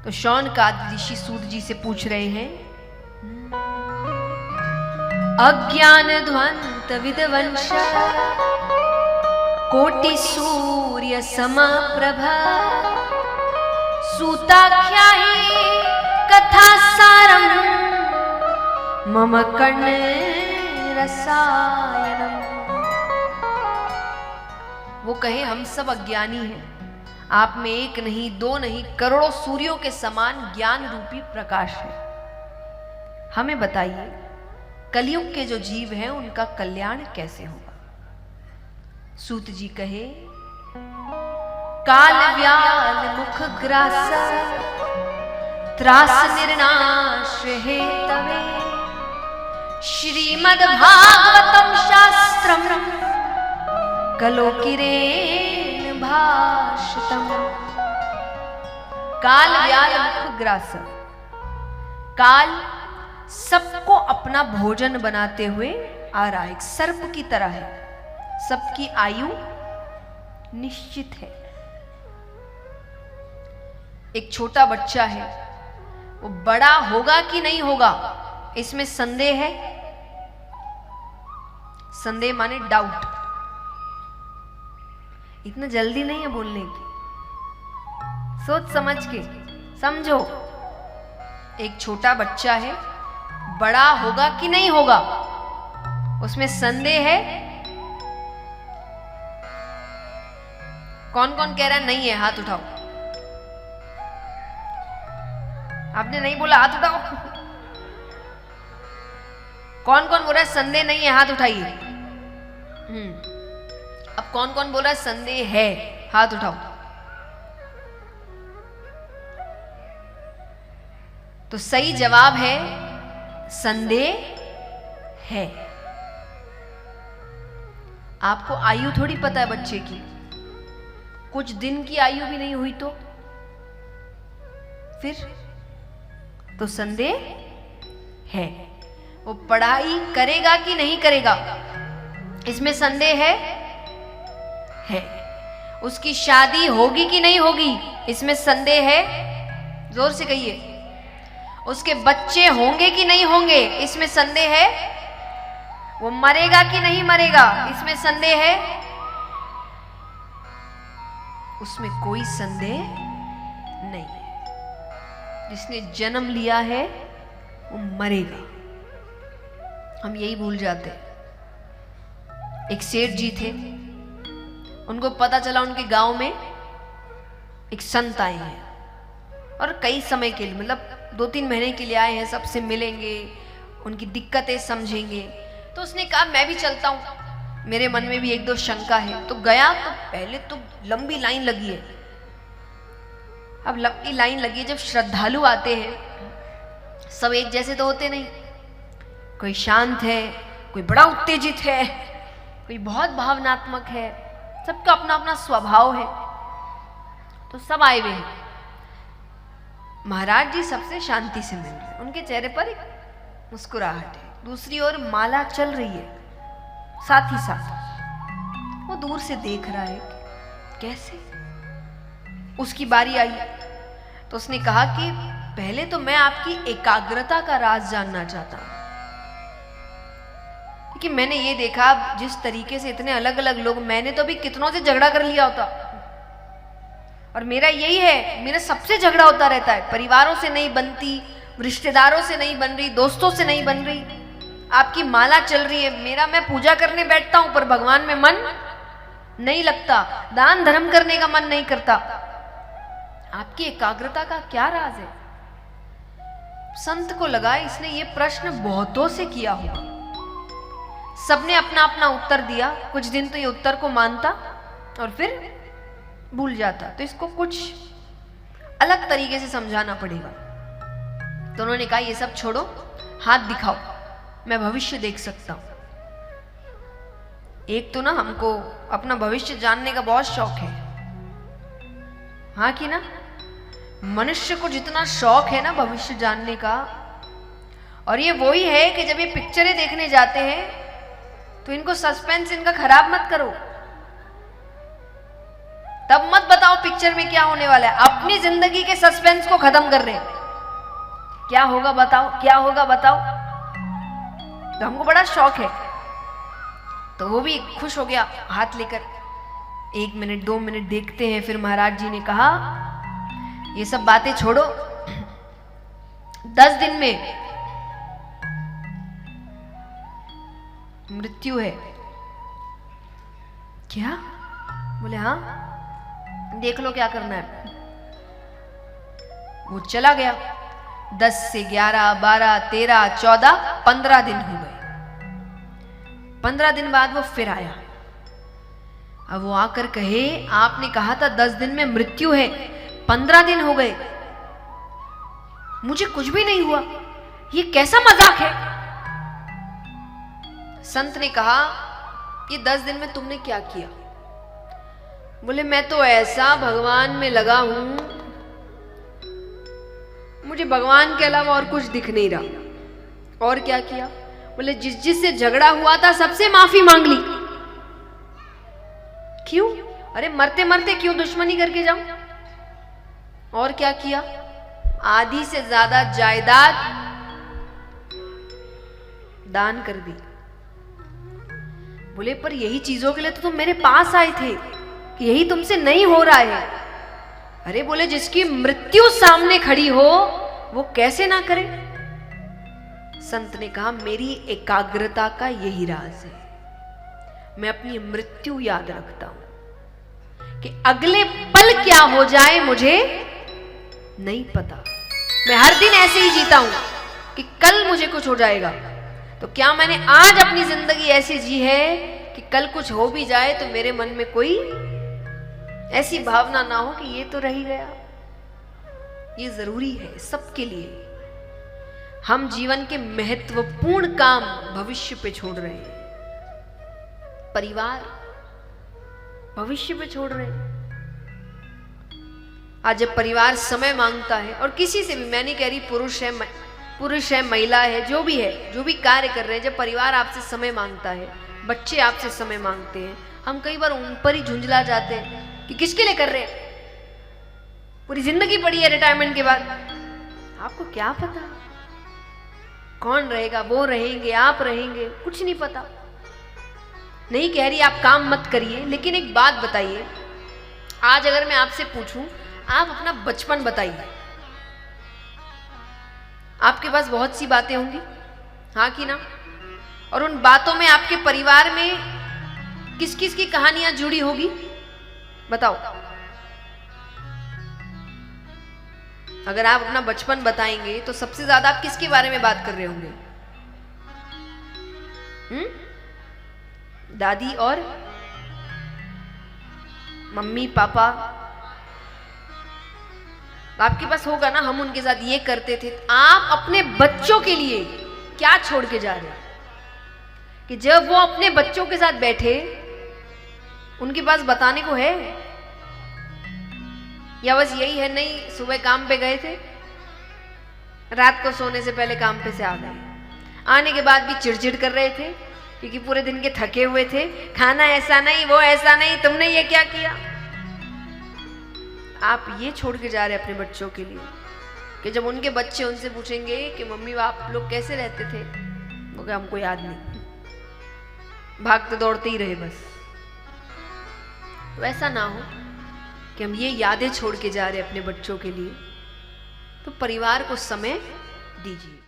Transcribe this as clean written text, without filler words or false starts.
तो शौनकादि ऋषि सूत जी से पूछ रहे हैं, अज्ञान ध्वंत विदवंश कोटि सूर्य समप्रभा सूताख्याहि कथा सारम मम कर्ण रसायनम। वो कहे हम सब अज्ञानी हैं, आप में एक नहीं दो नहीं करोड़ों सूर्यों के समान ज्ञान रूपी प्रकाश है। हमें बताइए कलयुग के जो जीव हैं उनका कल्याण कैसे होगा। सूत जी कहे, काल व्याल मुख ग्रास त्रास निर्नाश हे तवे श्रीमद् भागवतम शास्त्रम कलो किरेन भाषितम। काल व्याल मुख ग्रास, काल सबको अपना भोजन बनाते हुए आ रहा है, सर्प की तरह है, सबकी आयु निश्चित है। एक छोटा बच्चा है, वो बड़ा होगा कि नहीं होगा इसमें संदेह है। संदेह माने डाउट, इतना जल्दी नहीं है बोलने की, सोच समझ के समझो। एक छोटा बच्चा है, बड़ा होगा कि नहीं होगा उसमें संदेह है। कौन कौन कह रहा है नहीं है, हाथ उठाओ। आपने नहीं बोला, हाथ उठाओ। कौन कौन बोल रहा है संदेह नहीं है, हाथ उठाइए। अब कौन कौन बोल रहा है संदेह है, हाथ उठाओ। तो सही जवाब है संदेह है। आपको आयु थोड़ी पता है बच्चे की, कुछ दिन की आयु भी नहीं हुई तो फिर तो संदेह है। वो पढ़ाई करेगा कि नहीं करेगा इसमें संदेह है। उसकी शादी होगी कि नहीं होगी इसमें संदेह है, जोर से कहिए। उसके बच्चे होंगे कि नहीं होंगे इसमें संदेह है। वो मरेगा कि नहीं मरेगा इसमें संदेह है। उसमें कोई संदेह नहीं है। जिसने जन्म लिया है वो मरेगा, हम यही भूल जाते। एक सेठ जी थे, उनको पता चला उनके गांव में एक संत आए हैं और कई समय के लिए, मतलब 2-3 महीने के लिए आए हैं, सबसे मिलेंगे, उनकी दिक्कतें समझेंगे। तो उसने कहा मैं भी चलता हूँ, मेरे मन में भी 1-2 शंका है। तो गया तो पहले तो लंबी लाइन लगी है। अब लंबी लाइन लगी है, जब श्रद्धालु आते हैं सब एक जैसे तो होते नहीं, कोई शांत है, कोई बड़ा उत्तेजित है, कोई बहुत भावनात्मक है, सबका अपना अपना स्वभाव है। तो सब आए हुए हैं। महाराज जी सबसे शांति से मिल रहे हैं, उनके चेहरे पर एक मुस्कुराहट है। दूसरी ओर माला चल रही है, साथ ही साथ वो दूर से देख रहा है कि कैसे। उसकी बारी आई तो उसने कहा कि पहले तो मैं आपकी एकाग्रता का राज जानना चाहता हूं, कि मैंने ये देखा जिस तरीके से इतने अलग अलग लोग, मैंने तो भी कितनों से झगड़ा कर लिया होता, और मेरा यही है, मेरा सबसे झगड़ा होता रहता है, परिवारों से नहीं बनती, रिश्तेदारों से नहीं बन रही, दोस्तों से नहीं बन रही। आपकी माला चल रही है, मेरा, मैं पूजा करने बैठता हूं पर भगवान में मन नहीं लगता, दान धर्म करने का मन नहीं करता। आपकी एकाग्रता का क्या राज है? संत को लगा इसने ये प्रश्न बहुतों से किया होगा। सबने अपना अपना उत्तर दिया। कुछ दिन तो ये उत्तर को मानता और फिर भूल जाता, तो इसको कुछ अलग तरीके से समझाना पड़ेगा। तो उन्होंने कहा ये सब छोड़ो, हाथ दिखाओ, मैं भविष्य देख सकता हूं। एक तो ना हमको अपना भविष्य जानने का बहुत शौक है, हाँ कि ना? मनुष्य को जितना शौक है ना भविष्य जानने का, और ये वही है कि जब ये पिक्चरें देखने जाते हैं तो इनको सस्पेंस इनका खराब मत करो, तब मत बताओ पिक्चर में क्या होने वाला है, अपनी जिंदगी के सस्पेंस को खत्म कर रहे हैं। क्या होगा बताओ, क्या होगा बताओ। तो हमको बड़ा शौक है, तो वो भी खुश हो गया हाथ लेकर। 1 मिनट 2 मिनट देखते हैं, फिर महाराज जी ने कहा ये सब बातें छोड़ो, 10 दिन में मृत्यु है। क्या? बोले हाँ, देख लो क्या करना है। वो चला गया। 10 से 11, 12, 13, 14, 15 दिन हो गए। 15 दिन बाद वो फिर आया। अब वो आकर कहे आपने कहा था 10 दिन में मृत्यु है, 15 दिन हो गए, मुझे कुछ भी नहीं हुआ, ये कैसा मजाक है। संत ने कहा ये 10 दिन में तुमने क्या किया? बोले मैं तो ऐसा भगवान में लगा हूं, मुझे भगवान के अलावा और कुछ दिख नहीं रहा। और क्या किया? बोले जिससे झगड़ा हुआ था सबसे माफी मांग ली। क्यों? अरे मरते मरते क्यों दुश्मनी करके जाऊं। और क्या किया? आधी से ज्यादा जायदाद दान कर दी। बोले पर यही चीजों के लिए तो तुम मेरे पास आए थे कि यही तुमसे नहीं हो रहा है। अरे बोले जिसकी मृत्यु सामने खड़ी हो वो कैसे ना करे। संत ने कहा मेरी एकाग्रता का यही राज है, मैं अपनी मृत्यु याद रखता हूं कि अगले पल क्या हो जाए मुझे नहीं पता। मैं हर दिन ऐसे ही जीता हूं कि कल मुझे कुछ हो जाएगा। तो क्या मैंने आज अपनी जिंदगी ऐसी जी है कि कल कुछ हो भी जाए तो मेरे मन में कोई ऐसी भावना ना हो कि ये तो रह ही गया। ये जरूरी है सबके लिए। हम जीवन के महत्वपूर्ण काम भविष्य पे छोड़ रहे हैं, परिवार भविष्य पे छोड़ रहे हैं। आज जब परिवार समय मांगता है, और किसी से भी, मैं नहीं कह रही पुरुष है महिला है, जो भी है, जो भी कार्य कर रहे हैं, जब परिवार आपसे समय मांगता है, बच्चे आपसे समय मांगते हैं, हम कई बार उन पर ही झुंझला जाते हैं कि किसके लिए कर रहे हैं, पूरी जिंदगी पड़ी है रिटायरमेंट के बाद। आपको क्या पता कौन रहेगा, वो रहेंगे, आप रहेंगे, कुछ नहीं पता। नहीं कह रही आप काम मत करिए, लेकिन एक बात बताइए, आज अगर मैं आपसे पूछूं आप अपना बचपन बताइए, आपके पास बहुत सी बातें होंगी, हाँ कि ना? और उन बातों में आपके परिवार में किस किस की कहानियां जुड़ी होगी, बताओ। अगर आप अपना बचपन बताएंगे तो सबसे ज्यादा आप किसके बारे में बात कर रहे होंगे? दादी और मम्मी पापा। आपके पास होगा ना, हम उनके साथ ये करते थे। आप अपने बच्चों के लिए क्या छोड़ के जा रहे हैं कि जब वो अपने बच्चों के साथ बैठे उनके पास बताने को है, या बस यही है नहीं सुबह काम पे गए थे, रात को सोने से पहले काम पे से आ गए, आने के बाद भी चिड़चिड़ कर रहे थे क्योंकि पूरे दिन के थके हुए थे, खाना ऐसा नहीं, वो ऐसा नहीं, तुमने ये क्या किया। आप ये छोड़ के जा रहे हैं अपने बच्चों के लिए कि जब उनके बच्चे उनसे पूछेंगे कि मम्मी आप लोग कैसे रहते थे, वो क्या हमको याद नहीं, भागते दौड़ते ही रहे बस। तो ऐसा ना हो कि हम ये यादें छोड़ के जा रहे हैं अपने बच्चों के लिए। तो परिवार को समय दीजिए।